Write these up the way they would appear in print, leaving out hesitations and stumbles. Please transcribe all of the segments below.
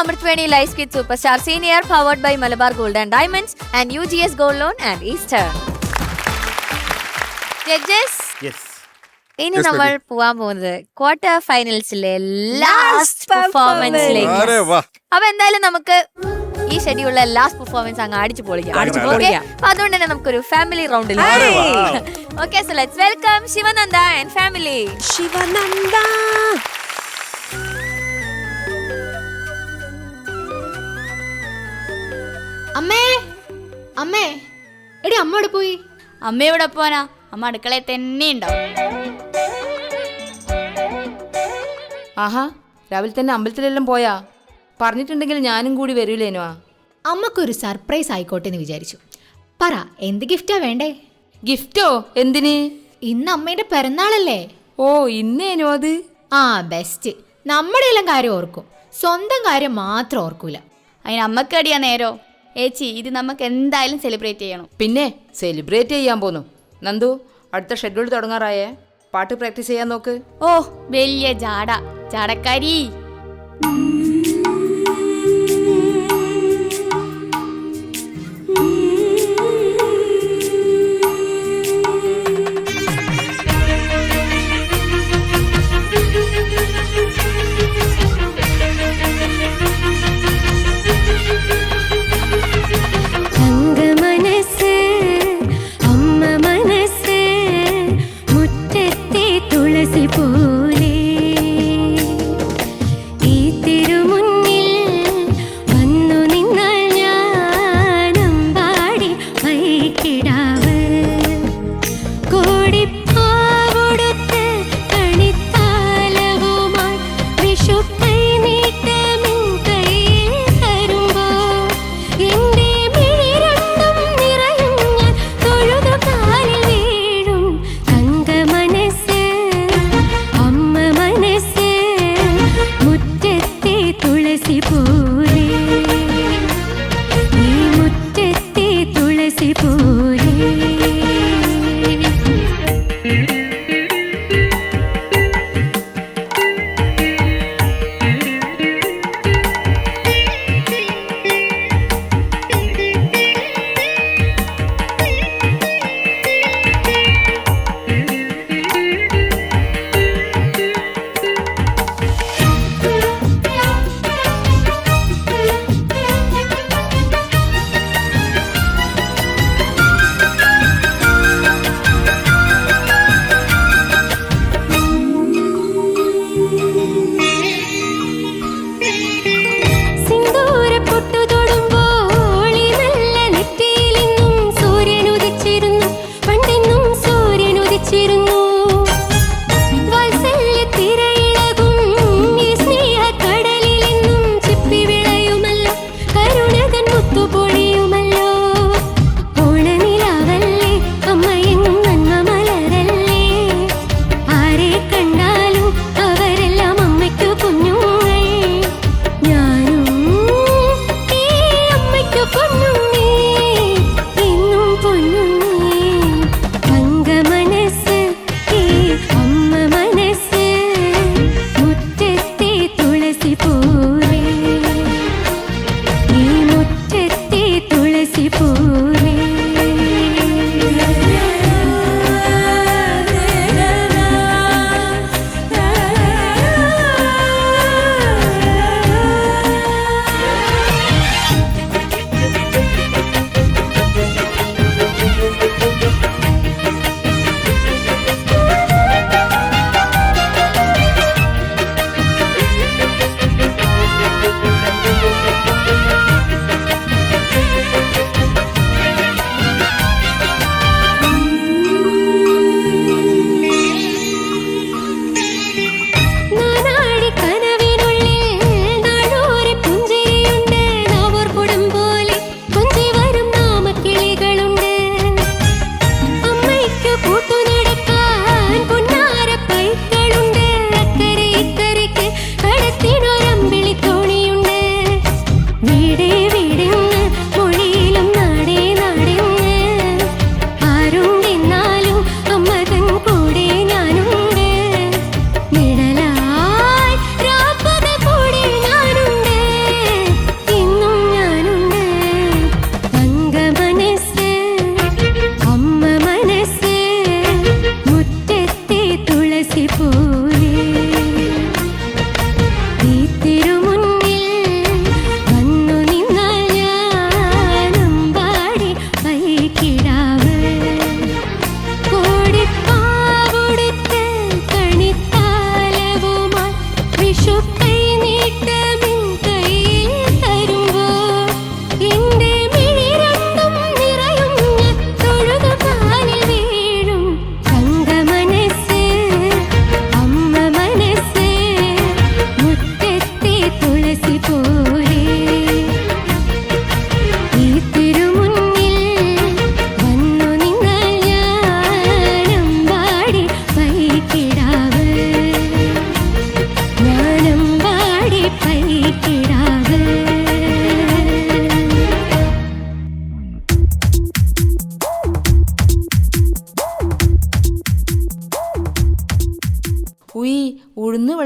Amritwani Life Kit Superstar Senior powered by Malabar Gold and Diamonds and UGS Gold Loan and Easter. Judges, Yes. ഇനി നമ്മൾ പോവാൻ പോകുന്നത് quarter ഫൈനൽസിലെ last പെർഫോമൻസിലേക്ക്. അപ്പൊ എന്തായാലും നമുക്ക് ഈ ഷെഡ്യൂളിലെ ലാസ്റ്റ് പെർഫോമൻസ് അങ്ങ് അടിച്ചു പൊളിക്കാം. അതുകൊണ്ട് തന്നെ നമുക്കൊരു ഫാമിലി റൗണ്ടിൽ. Okay, so let's welcome Sivananda and family. Sivananda, അമ്മേ അമ്മേ, എടി അമ്മ എവിടെ പോയി? അമ്മ എവിടെ പോവാനാ? അമ്മ അടുക്കളയിൽ തന്നെ ഉണ്ടാവും. ആഹാ, രാവിലെ തന്നെ അമ്പലത്തിലെല്ലാം പോയാ? പറഞ്ഞിട്ടുണ്ടെങ്കിൽ ഞാനും കൂടി വരൂലേനോ? അമ്മക്കൊരു സർപ്രൈസ് ആയിക്കോട്ടെ എന്ന് വിചാരിച്ചു. പറ, എന്ത് ഗിഫ്റ്റാ വേണ്ടേ? ഗിഫ്റ്റോ? എന്തിന്? ഇന്ന് അമ്മയുടെ പിറന്നാളല്ലേ? ഓ, ഇന്നേനോ അത്? ആ, ബെസ്റ്റ്. നമ്മുടെ എല്ലാം കാര്യം ഓർക്കും, സ്വന്തം കാര്യം മാത്രം ഓർക്കൂല. അതിന് അമ്മക്കടിയാ നേരോ? ഏച്ചി, ഇത് നമുക്ക് എന്തായാലും സെലിബ്രേറ്റ് ചെയ്യണം. പിന്നെ സെലിബ്രേറ്റ് ചെയ്യാൻ പോന്നു. നന്ദു, അടുത്ത ഷെഡ്യൂൾ തുടങ്ങാറായേ. പാട്ട് പ്രാക്ടീസ് ചെയ്യാൻ നോക്ക്. ഓ, വലിയ ജാടക്കാരി.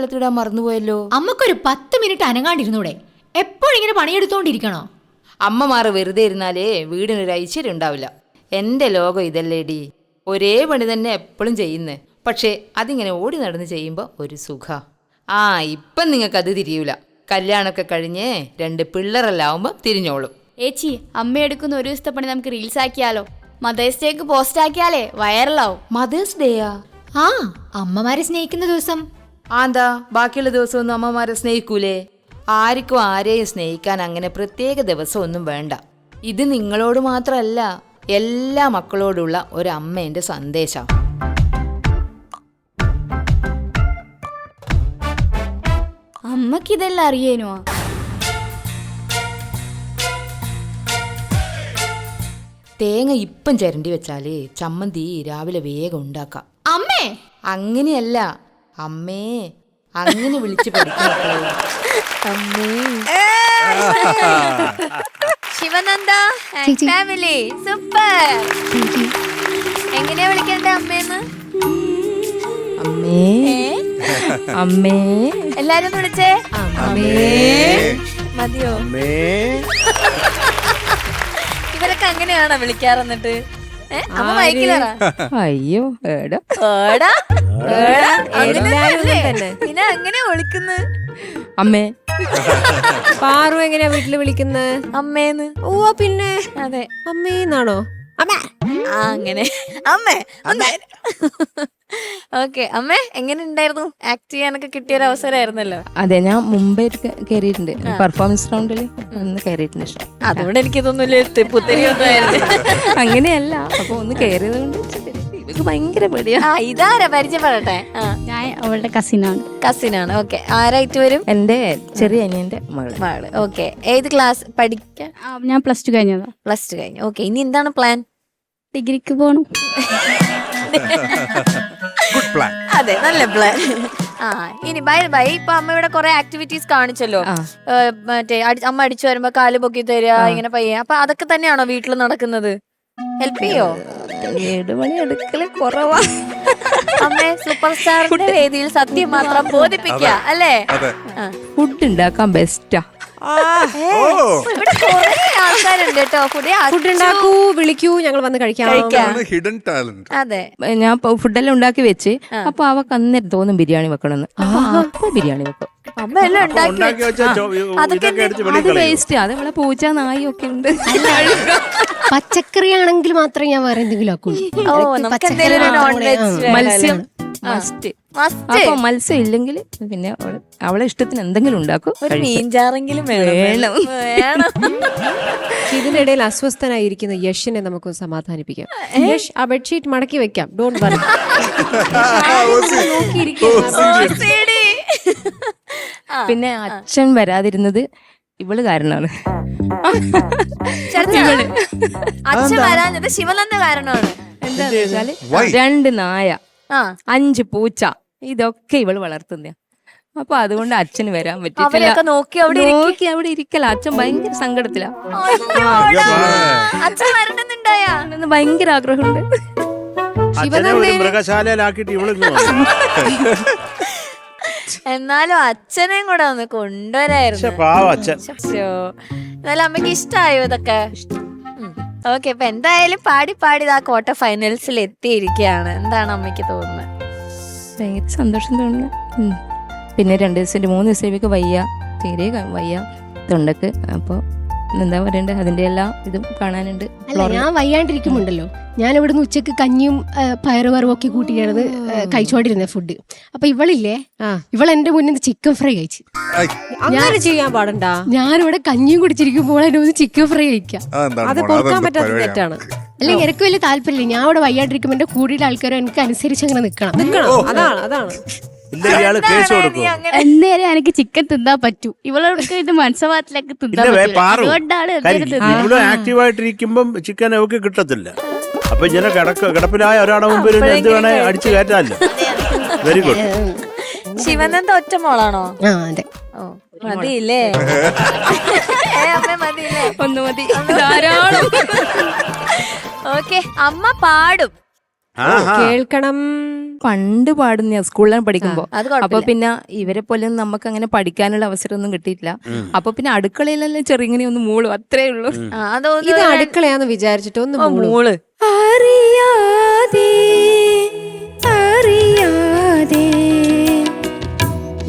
വെള്ളത്തിലിടാൻ മറന്നുപോയല്ലോ. അമ്മക്കൊരു 10 മിനിറ്റ് അനങ്ങാണ്ടിരുന്നൂടെ? എപ്പോഴും ഇങ്ങനെ പണിയെടുത്തോണ്ടിരിക്കണോ? അമ്മമാർ വെറുതെ ഇരുന്നാലേ വീടിനൊരു ഐശ്വര്യം ഉണ്ടാവില്ല. എൻ്റെ ലോകം ഇതല്ലേടി. ഒരേ പണി തന്നെ എപ്പോഴും ചെയ്യുന്നേ, പക്ഷേ അതിങ്ങനെ ഓടി നടന്ന് ചെയ്യുമ്പോൾ ഒരു സുഖ. ഇപ്പം നിങ്ങൾക്കത് തിരിയൂല. കല്യാണമൊക്കെ കഴിഞ്ഞേ 2 പിള്ളേരെല്ലാം ആവുമ്പോൾ തിരിഞ്ഞോളും. ഏച്ചി, അമ്മ എടുക്കുന്ന ഒരു ദിവസത്തെ പണി നമുക്ക് റീൽസ് ആക്കിയാലോ? മദേഴ്സ് ഡേക്ക് പോസ്റ്റ് ആക്കിയാലേ വൈറലാവും. മദേഴ്സ് ഡേയാ? അമ്മമാരെ സ്നേഹിക്കുന്ന ദിവസം. എന്താ ബാക്കിയുള്ള ദിവസമൊന്നും അമ്മമാരെ സ്നേഹിക്കൂലേ? ആർക്കും ആരെയും സ്നേഹിക്കാൻ അങ്ങനെ പ്രത്യേക ദിവസമൊന്നും വേണ്ട. ഇത് നിങ്ങളോട് മാത്രമല്ല, എല്ലാ മക്കളോടുള്ള ഒരമ്മേൻ്റെ സന്ദേശം. അമ്മക്കിതെല്ലാം അറിയേനോ? തേങ്ങ ഇപ്പം ചിരണ്ടി വെച്ചാലേ ചമ്മന്തി രാവിലെ വേഗം ഉണ്ടാക്കാം. അമ്മേ, അങ്ങനെയല്ല അമ്മേ, അങ്ങനെ വിളിച്ച് പഠിക്കണം. Sivananda family super. എങ്ങനെയാ വിളിക്കണ്ടേ അമ്മേന്ന്? അമ്മേ, അമ്മേ, എല്ലാരും ഒന്ന് വിളിച്ചേ. മതിയോ? ഇവരൊക്കെ അങ്ങനെയാണോ വിളിക്കാറ്? എന്നിട്ട് അമ്മ മയക്കിലാറാ? അയ്യോ ഏടാ പിന്നെ അങ്ങനെ വിളിക്കുന്നു അമ്മേ. പാറു എങ്ങനെയാ വീട്ടില് വിളിക്കുന്നത്? അമ്മേന്ന്. ഓ പിന്നെ അതെ, അമ്മേന്നാണോ? അമ്മ അങ്ങനെ അമ്മേ. ഓക്കെ, അമ്മേ എങ്ങനെ ഉണ്ടായിരുന്നു? ആക്ട് ചെയ്യാനൊക്കെ കിട്ടിയൊരു അവസരമായിരുന്നല്ലോ. അതെ, ഞാൻ മുമ്പേ കയറിയിട്ടുണ്ട്. പെർഫോമൻസ് റൗണ്ടില് ഒന്ന് കയറിയിട്ടുണ്ട്. ഇഷ്ടം. അതുകൊണ്ട് എനിക്ക് തോന്നുന്നില്ല പുത്തരിയൊന്നായിരുന്നു. അങ്ങനെയല്ല, അപ്പൊ ഒന്ന് കയറിയത് കൊണ്ട് ഇവർക്ക് ഭയങ്കര പേടിയാ. ഇതാരാ പരിചയപ്പെടട്ടെ? ഞാൻ അവളുടെ കസിനാണ്. ഓക്കെ, ആരായിട്ട് വരും? എന്റെ ചെറിയ അനിയന്റെ മകള്. ഓക്കെ, ഏത് ക്ലാസ് പഠിക്കാൻ? ഞാൻ +2 കഴിഞ്ഞതാ. +2 കഴിഞ്ഞു. ഓക്കെ, ഇനി എന്താണ് പ്ലാൻ? ഡിഗ്രിക്ക് പോകണം. അതെ, നല്ല പ്ലാൻ. ഇനി ബൈ ഇപ്പൊ അമ്മ ഇവിടെ കുറെ ആക്ടിവിറ്റീസ് കാണിച്ചല്ലോ. മറ്റേ അമ്മ അടിച്ചു വരുമ്പോ കാല് പൊക്കി തരിക, ഇങ്ങനെ പയ്യെ. അപ്പൊ അതൊക്കെ തന്നെയാണോ വീട്ടിൽ നടക്കുന്നത്? ഹെൽപ്പ് ചെയ്യോ? 7 മണി എടുക്കല് കുറവാ. അമ്മേ സൂപ്പർ സ്റ്റാറിന്റെ വേദിയിൽ സത്യം മാത്രം ബോധിപ്പിക്കുക അല്ലേ? ഫുഡ് ഉണ്ടാക്കാൻ ബെസ്റ്റാ. ഇവിടെ കുറെ ആൾക്കാരുണ്ട് കേട്ടോ. ഫുഡ് ഉണ്ടാക്കൂ, വിളിക്കൂ, ഞങ്ങൾ വന്ന് കഴിക്കാം. Hidden talent. അതെ, ഞാൻ ഫുഡെല്ലാം ഉണ്ടാക്കി വെച്ച്, അപ്പൊ അവക്ക് അന്നേരം തോന്നും ബിരിയാണി വെക്കണമെന്ന്. അപ്പൊ ബിരിയാണി വെക്കും. അമ്മ എല്ലാം ഉണ്ടാക്കി അത് വേസ്റ്റ്. അതേപോലെ പൂച്ച നായി ഒക്കെ ഉണ്ട്. പച്ചക്കറി ആണെങ്കിൽ മാത്രമേ ഞാൻ വേറെ എന്തെങ്കിലും ആക്കുള്ളൂ. മത്സ്യം മസ്റ്റ്. അപ്പൊ മത്സ്യം ഇല്ലെങ്കിൽ പിന്നെ അവളെ ഇഷ്ടത്തിന് എന്തെങ്കിലും ഉണ്ടാക്കും. മീൻചാറെങ്കിലും വേണം. ഇതിനിടയിൽ അസ്വസ്ഥനായിരിക്കുന്ന യഷിനെ നമുക്ക് സമാധാനിപ്പിക്കാം. യഷ്, ആ ബെഡ്ഷീറ്റ് മടക്കി വെക്കാം. Don't worry. പിന്നെ അച്ഛൻ വരാതിരുന്നത് ഇവള് കാരണമാണ്. അച്ഛൻ വരാഞ്ഞത് ശിവനന്ദ കാരണമാണ്. എന്താന്ന് വെച്ചാല് 2 നായ, 5 പൂച്ച, ഇതൊക്കെ ഇവള് വളർത്തുന്ന. അപ്പൊ അതുകൊണ്ട് അച്ഛന് വരാൻ പറ്റില്ല. നോക്കി അവിടെ ഇരിക്കല. അച്ഛൻ ഭയങ്കര സങ്കടത്തിലാ. അച്ഛൻ വരണമെന്നുണ്ടായാ ഭയങ്കര ആഗ്രഹമുണ്ട്. മൃഗശാലയിലാക്കിട്ട് എന്നാലും അച്ഛനെയും കൂടെ ഒന്ന് കൊണ്ടുവരായിരുന്നു. എന്നാലും അമ്മയ്ക്ക് ഇഷ്ടായോ ഇതൊക്കെ? ഓക്കെ, അപ്പൊ എന്തായാലും പാടി ആ ക്വാർട്ടർ ഫൈനൽസിൽ എത്തിയിരിക്കുകയാണ്. എന്താണ് അമ്മയ്ക്ക് തോന്നുന്നത്? ഭയങ്കര സന്തോഷം തോന്നുന്നു. പിന്നെ 2 ദിവസം 3 ദിവസത്തേക്ക് വയ്യ, തീരെ വയ്യ തൊണ്ടക്ക്. അപ്പൊ എന്താ പറയണ്ടേ, അതിന്റെ എല്ലാ ഇതും കാണാനുണ്ട്. അല്ല, ഞാൻ വയ്യാണ്ടിരിക്കുമുണ്ടല്ലോ, ഞാൻ ഇവിടുന്ന് ഉച്ചക്ക് കഞ്ഞിയും പയറുവറവും ഒക്കെ കൂട്ടിയാണ് കഴിച്ചോണ്ടിരുന്ന ഫുഡ്. അപ്പൊ ഇവളില്ലേ, ഇവൾ എന്റെ മുന്നിൽ ചിക്കൻ ഫ്രൈ കഴിച്ചു. അങ്ങനെ ചെയ്യാൻ പാടണ്ട. ഞാനിവിടെ കഞ്ഞിയും കുടിച്ചിരിക്കുമ്പോൾ എന്നെ ഒന്ന് ചിക്കൻ ഫ്രൈ കഴിക്കാം. അത് കൊടുക്കാൻ പറ്റാത്ത തെറ്റാണ്. അല്ല, എനിക്ക് വലിയ താല്പര്യമില്ല. ഞാൻ ഇവിടെ വയ്യാണ്ടിരിക്കുമ്പോൾ എന്റെ കൂടിയുടെ ആൾക്കാരും എനിക്ക് അനുസരിച്ച് അങ്ങനെ നിക്കണം. അതാണ് എന്നേരം എനിക്ക് ചിക്കൻ തിന്നാൻ പറ്റൂ. ഇവളോടൊക്കെ ഇത് മനസ്സമാത്തിലേക്ക് തിന്നാൻ പറ്റും. ആക്റ്റീവായിട്ടിരിക്കുമ്പം ചിക്കൻ അവർക്ക് കിട്ടത്തില്ല. അപ്പൊ ഇങ്ങനെ കിടപ്പിലായ ഒരാളുടെ മുമ്പിൽ എന്ത് വേണേ അടിച്ചു കയറ്റാല്ലോ. Very good. ശിവനന്ദ ഒറ്റ മോളാണോ? അതെ. ഓ, മതിയില്ലേ? അമ്മ മതിയില്ലേ? ഒന്ന് മതി, ധാരാളം. ഓക്കെ, അമ്മ പാടും. കേൾക്കണം. പണ്ട് പാടുന്ന സ്കൂളിലാണ് പഠിക്കുമ്പോ. അത് കുഴപ്പമില്ല. അപ്പൊ പിന്നെ ഇവരെ പോലെ നമുക്ക് അങ്ങനെ പഠിക്കാനുള്ള അവസരമൊന്നും കിട്ടിയിട്ടില്ല. അപ്പൊ പിന്നെ അടുക്കളയിലെല്ലാം ചെറുങ്ങനെ ഒന്ന് മൂളും, അത്രേ ഉള്ളൂ. ഇത് അടുക്കളയാന്ന് വിചാരിച്ചിട്ട് ഒന്ന് മൂള്. അറിയാതെ അറിയാതെ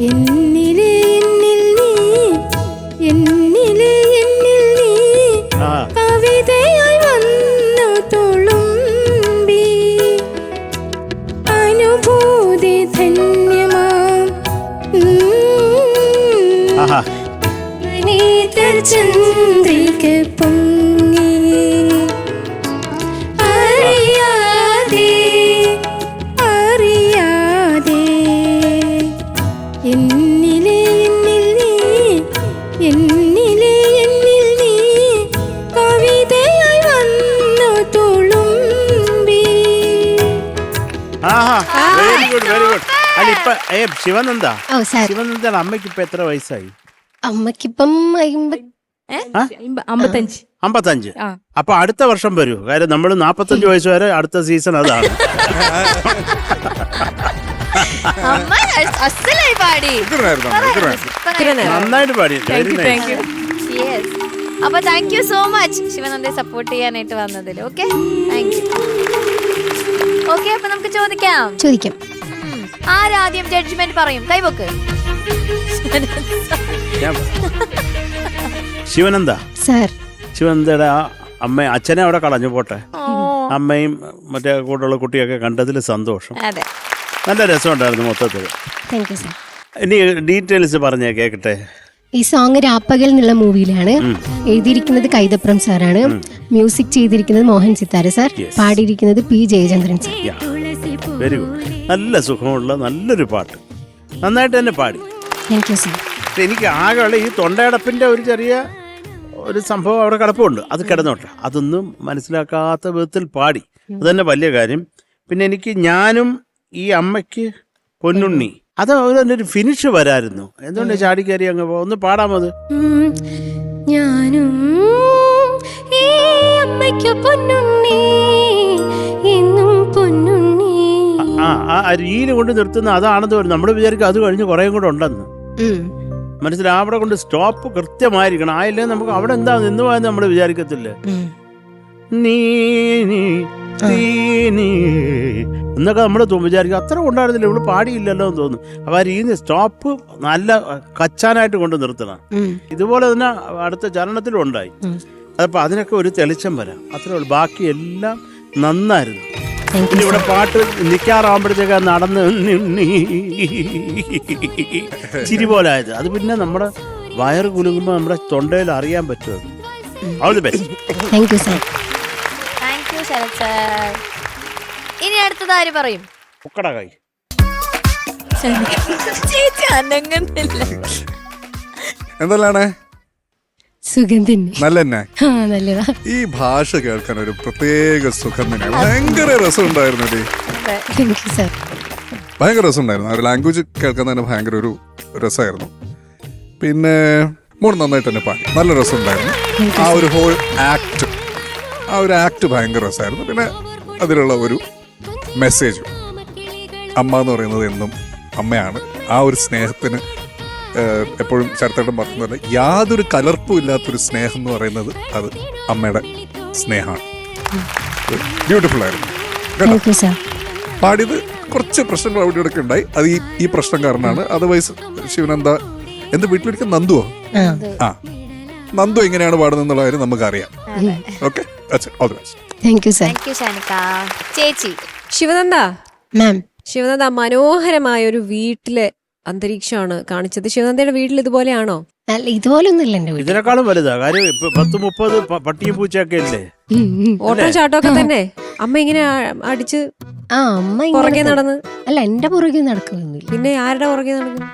എന്നിലെ എന്നിൽ നീ എന്നിലെ എന്നിൽ നീ കവിതയായി വന്നു തുളുമ്പി അനുഭൂതി ധന്യമാം നീതൽ ചന്ദ്രിക പൊങ്ങി അറിയാതെ അറിയാതെ എന്നിലെ എന്നിൽ നീ എന്നിലെ എന്നിൽ നീ കവിതയായി വന്നു തുളുമ്പി. Very good very good. അല്ല ഇപ്പൊ ശിവനന്ദ, ഓ സാർ, ശിവനന്ദയുടെ അമ്മയ്ക്ക് ഇപ്പൊ എത്ര വയസ്സായി? അമ്മക്കിപ്പം 55. 55. ആ. അപ്പൊ അടുത്ത വർഷം വരൂ. കാര്യം നമ്മൾ 45 വയസ്സ് വരെ അടുത്ത സീസൺ അതാണ്. അമ്മ അസലായി പാടി, നന്നായിട്ട് പാടി. Very thank you. Yes. അപ്പൊ താങ്ക് യു സോ മച്ച് ശിവനന്ദയെ സപ്പോർട്ട് ചെയ്യാനായിട്ട് വന്നതിൽ. Okay, thank you. ഓക്കെ, അപ്പൊ നമുക്ക് ചോദിക്കാം. ആരാദ്യം ജഡ്ജ്മെന്റ് പറയും? കൈവക്ക്. ശിവനന്ദ, സാർ, ശിവനന്ദയുടെ അച്ഛനെ അവിടെ കളഞ്ഞു പോട്ടെ. അമ്മയും മറ്റേ കൂടെയുള്ള കുട്ടിയൊക്കെ കണ്ടതിൽ സന്തോഷം. അതെ, നല്ല രസമുണ്ടായിരുന്നു മൊത്തത്തിൽ. Thank you sir. ഇനി ഡീറ്റെയിൽസ് പറഞ്ഞേ കേക്കട്ടെ. ഈ സോങ് രാപ്പകൽ എന്നുള്ള മൂവിയിലാണ്. എഴുതിയിരിക്കുന്നത് കൈതപ്രം സാറാണ്. മ്യൂസിക് ചെയ്തിരിക്കുന്നത് മോഹൻ സിത്താര സാർ. പാടിയിരിക്കുന്നത് P Jayachandran sir. Very good. നല്ല സുഖമുള്ള നല്ലൊരു പാട്ട്, നന്നായിട്ട് തന്നെ പാടി. Thank you sir. എനിക്ക് ആകെയുള്ള ഈ തൊണ്ടയടപ്പിൻ്റെ ഒരു ചെറിയ ഒരു സംഭവം അവിടെ കിടപ്പുണ്ട്. അത് കിടന്നോട്ടെ, അതൊന്നും മനസ്സിലാക്കാത്ത വിധത്തിൽ പാടി, അത് തന്നെ വലിയ കാര്യം. പിന്നെ എനിക്ക് ഞാനും ഈ അമ്മയ്ക്ക് പൊന്നുണ്ണി, അത് ഒരു ഫിനിഷ് വരായിരുന്നു. എന്തുകൊണ്ട് ചാടിക്കയറി അങ്ങ് ഒന്ന് പാടാമത്? ഞാനും ഈ അമ്മയ്ക്ക് പൊന്നുണ്ണി എന്നും പൊന്നുണ്ണി. ആ രീല് കൊണ്ട് നിർത്തുന്ന അതാണെന്ന് തോന്നുന്നു. നമ്മൾ വിചാരിക്കും അത് കഴിഞ്ഞ് കുറേ കൂടെ ഉണ്ടെന്ന്. മനസ്സിലായി, അവിടെ കൊണ്ട് സ്റ്റോപ്പ് കൃത്യമായിരിക്കണം. ആയില്ലേ നമുക്ക് അവിടെ എന്താ നിന്ന് പോയെന്ന് നമ്മൾ വിചാരിക്കത്തില്ല. നീ എന്നൊക്കെ നമ്മൾ വിചാരിക്കും. അത്ര ഉണ്ടായിരുന്നില്ല, ഇവിടെ പാടിയില്ലല്ലോ എന്ന് തോന്നുന്നു. അപ്പൊ ആ രീതി സ്റ്റോപ്പ് നല്ല കച്ചാനായിട്ട് കൊണ്ട് നിർത്തണം. ഇതുപോലെ തന്നെ അടുത്ത ചരണത്തിലും ഉണ്ടായി. അതപ്പോ അതിനൊക്കെ ഒരു തെളിച്ചം വരാം, അത്രേ ഉള്ളൂ. ബാക്കി എല്ലാം നന്നായിരുന്നു. പിന്നെ ഇവിടെ പാട്ട് നിൽക്കാറാകുമ്പോഴത്തേക്ക് നടന്ന് ചിരി പോലെ ആയത്. അത് പിന്നെ നമ്മുടെ വയറ് കുലുങ്ങുമ്പോ നമ്മുടെ തൊണ്ടയിൽ അറിയാൻ പറ്റും. All the best. Thank you sir. Thank you Sharath sir. ഇനി അടുത്തത് ആര് പറയും? ഉക്കട കൈ ചേച്ചി അനങ്ങുന്നില്ല. എന്തെല്ലാണ് സുഖം തന്നെ. നല്ലന്നെ. നല്ലതാ. ഈ ഭാഷ കേൾക്കാൻ ഒരു പ്രത്യേക സുഖം തന്നെ. ഭയങ്കര രസമുണ്ടായിരുന്നു. Thank you sir. ഭയങ്കര രസമുണ്ടായിരുന്നു. ആ ഒരു ലാംഗ്വേജ് കേൾക്കാൻ തന്നെ ഭയങ്കര ഒരു രസമായിരുന്നു. പിന്നെ മോൾ നന്നായിട്ട് തന്നെ പാടി, നല്ല രസമുണ്ടായിരുന്നു. ആ ഒരു ഹോൾ ആക്ട്, ആ ഒരു ആക്ട് ഭയങ്കര രസമായിരുന്നു. പിന്നെ അതിലുള്ള ഒരു മെസ്സേജും, അമ്മ എന്ന് പറയുന്നത് എന്നും അമ്മയാണ്. ആ ഒരു സ്നേഹത്തിന് എപ്പോഴും ചരിത്രം പറഞ്ഞ യാതൊരു കലർപ്പും ഇല്ലാത്തൊരു സ്നേഹം എന്ന് പറയുന്നത് അത് അമ്മയുടെ സ്നേഹമാണ്. ബ്യൂട്ടിഫുൾ ആയിരുന്നു കേട്ടോ. പാടിയത് കുറച്ച് പ്രശ്നങ്ങൾ അവിടെ ഇടയ്ക്ക് ഉണ്ടായി. അത് ഈ പ്രശ്നം കാരണമാണ്. അതർവൈസ് ശിവനന്ദ എന്റെ വീട്ടിലിരിക്കുന്ന നന്ദുവോ, ആ നന്ദു എങ്ങനെയാണ് പാടുന്നുള്ള കാര്യം നമുക്കറിയാം. Okay, thank you sir. ചേച്ചി ശിവനന്ദ മാം, ശിവനന്ദ മനോഹരമായ ഒരു വീട്ടിലെ അന്തരീക്ഷമാണ് കാണിച്ചത്. ശിവനന്ദയുടെ വീട്ടിൽ ഇതുപോലെയാണോ? അല്ല, ഇതുപോലൊന്നുമില്ല എന്റെ വീട്ടിൽ. ഇതിനേക്കാളും വലുതാ കാര്യം. 10-30 പട്ടിയും പൂച്ചയൊക്കെ ഇല്ലേ. ഓട്ടോ ചാട്ടമൊക്കെ തന്നെ. അമ്മ ഇങ്ങനെ അടിച്ച് അമ്മ പുറകെ നടന്ന്. അല്ല, എന്റെ പുറകെ നടക്കുന്നില്ല. പിന്നെ ആരുടെ പുറകെ നടക്കുന്നു?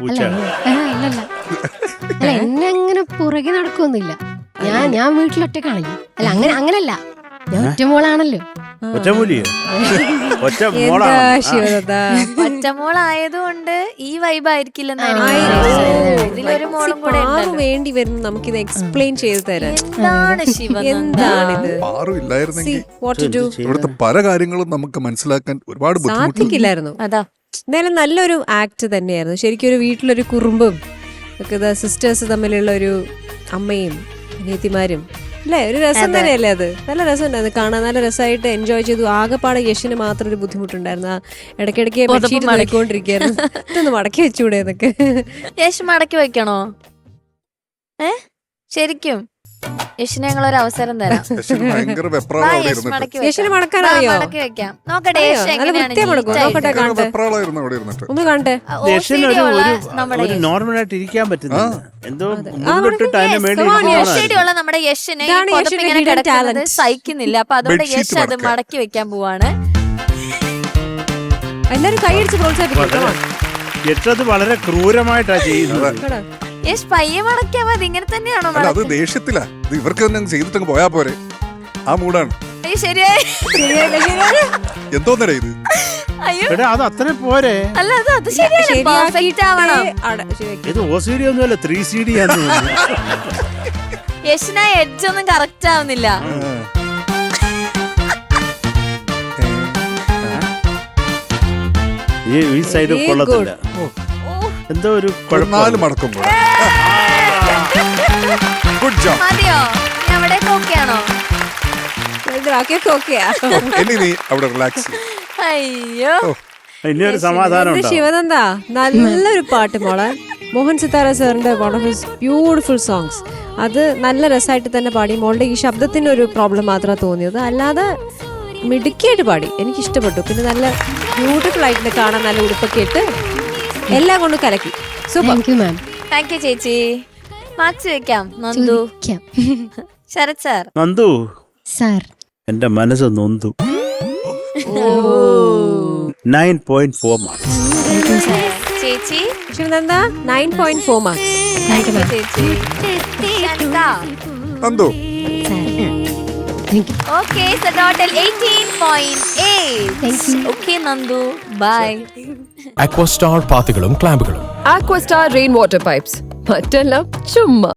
അല്ല, എന്നെ അങ്ങനെ പുറകെ നടക്കൊന്നുമില്ല. ഞാൻ വീട്ടിലൊറ്റക്കാണല്ലോ. അല്ല, അങ്ങനല്ല, ഞാൻ ഒറ്റ മോളാണല്ലോ. ഒറ്റമൂലിയോ ഒറ്റ എന്താ മോളാണ് ശിവദത്ത ഒറ്റമോളായതുകൊണ്ട് ഈ വൈബ് ആയിരിക്കില്ലെന്ന് ഇതിലൊരു മോളും കൂടെ പാവം ഉണ്ടല്ലോ. വേണ്ടി വരും നമുക്കിത് എക്സ്പ്ലെയിൻ ചെയ്ത് തരാൻ. എന്താണ് ശിവനന്ദ? എന്താണിത്? പാറു ഇല്ലായിരുന്നെങ്കിൽ വാട്ട് ടു ഡു? ഇവിടുത്തെ പല കാര്യങ്ങളും നമുക്ക് മനസ്സിലാക്കാൻ ഒരുപാട് ബുദ്ധിമുട്ടുണ്ട്. സാധിക്കില്ലായിരുന്നു. അതാ എന്തായാലും നല്ലൊരു ആക്ട് തന്നെയായിരുന്നു. ശരിക്കും ഒരു വീട്ടിലൊരു കുറുമ്പും ഒക്കെ സിസ്റ്റേഴ്സ് തമ്മിലുള്ള ഒരു അമ്മയും അനിയത്തിമാരും അല്ലേ, ഒരു രസം തന്നെയല്ലേ അത്. നല്ല രസം ഉണ്ടായിരുന്നു കാണാൻ, നല്ല രസമായിട്ട് എൻജോയ് ചെയ്തു. ആകെപ്പാടെ യശിന് മാത്രം ഒരു ബുദ്ധിമുട്ടുണ്ടായിരുന്നു. ഇടയ്ക്കിടയ്ക്ക് ബെഡ്ഷീറ്റ് നോക്കിക്കൊണ്ടിരിക്കുകയായിരുന്നു. ഇതൊന്ന് മടക്കി വെച്ചുകൂടെ എന്നൊക്കെ. യശ് മടക്കി വെക്കണോ? ശരിക്കും യശിന് ഞങ്ങളൊരു അവസരം തരാം. യശിന് ഭയങ്കര വാ, വെപ്രാളം യശ് മടക്കി വെക്കാം. യശിന് മടക്കാൻ വാ, അറിയോ? മടക്കി വെക്കാം. നോക്കട്ടെ യശ് നല്ല എങ്ങനെയാണ് വൃത്തിയാ മടക്കും. neat ആയിട്ട്. നോക്കട്ടെ, കാണട്ടെ. വെപ്രാളായിരുന്നു അവിടെ ഇരുന്നിട്ട്. ഒന്ന് കാണട്ടെ. യശിന് OCD ഉള്ള നമ്മുടെ ഒരു യശ്. നോർമലായിട്ട് ഇരിക്കാൻ പറ്റുന്നില്ല. എന്തോ ആ, മുണ്ടിട്ടിട്ട് അതിന്റെ മേളിൽ come on, ഇരിക്കുന്നതാണ്. OCD ഉള്ള നമ്മുടെ യശിനെ ഈ ഇതാണ് പുതപ്പ് യശിന്റെ ഇങ്ങനെ hidden കിടക്കുന്നത് talent. സഹിക്കുന്നില്ല. അപ്പൊ അതുകൊണ്ട് Bedsheet യശ് അത് മടക്കുക. മടക്കി വെക്കാൻ പോവാണ്. എല്ലാരും കൈയടിച്ച് പ്രോത്സാഹിപ്പിക്കും. യക്ഷത് വളരെ ക്രൂരമായിട്ടാ ചെയ്യുന്നത്. യശ് പയ്യെ മടക്കിയാ മതി. ഇങ്ങനെ തന്നെയാണോ അല്ല അത് മടക്കുന്നത്? ദേഷ്യത്തിലാ. ഇത് ഇവർക്ക് തന്നെ അങ്ങ് ചെയ്തിട്ടങ്ങ് പോയാ പോരെ. ആ മൂടാണ്. ഏയ് ശരിയായി. എന്തോന്നരേ ഇത്? അയ്യോ എടാ അത് അത്ര പോരെ. അല്ല അത് ശരിയാണ്. പെർഫെക്റ്റ് ആവണം. ഇത് OCD ഒന്നുമല്ല 3CD ആണെന്ന് തോന്നുന്നു. യശിന എഡ്ജ് ഒന്നും കറക്റ്റ് ആവുന്നില്ല. ഈ സൈഡ് കൊള്ളത്തില്ല. എന്തോ ഒരു നാല് മടക്കും കൂടെ. Good job. മതിയോ? നീ അവിടെ ഓക്കെയാണോ? ഇനി നീ അവിടെ റിലാക്സ്. അയ്യോ ഇനി ഒരു സമാധാനം ഉണ്ടാവും. ശിവനന്ദ നല്ലൊരു പാട്ട് മോളെ. മോഹൻ സിത്താര സാറിന്റെ one of his beautiful songs. അത് നല്ല രസമായിട്ട് തന്നെ പാടി. മോളുടെ ഈ ശബ്ദത്തിന് ഒരു പ്രോബ്ലം മാത്രമാണ് തോന്നിയത്, അല്ലാതെ മിടുക്കിയായിട്ട് പാടി. എനിക്ക് ഇഷ്ടപ്പെട്ടു. പിന്നെ നല്ല ബ്യൂട്ടിഫുൾ ആയിട്ട് കാണാൻ, നല്ല ഉടുപ്പൊക്കെ ഇട്ട് എല്ലാം കൊണ്ട് കലക്കി. Super. Thank you ma'am. Thank you ചേച്ചി. മാർക്സ് വെക്കാം. നന്ദു, ശരത് സാർ. നന്ദു സാർ എന്റെ മനസ്സ് നൊന്തു. 9.4 മാർക്സ്. ചേച്ചി. Sivananda 9.4 marks. Thank you ma'am. ചേച്ചി. Shantha. Nandu thank you. Okay, so total 18.8. Thank you. Okay, Nandu. Bye. Aquastar പാത്തികളും ക്ലാമ്പുകളും ആക്വസ്റ്റാർ റെയിൻ വാട്ടർ പൈപ്സ്, മറ്റെല്ലാം ചുമ്മാ.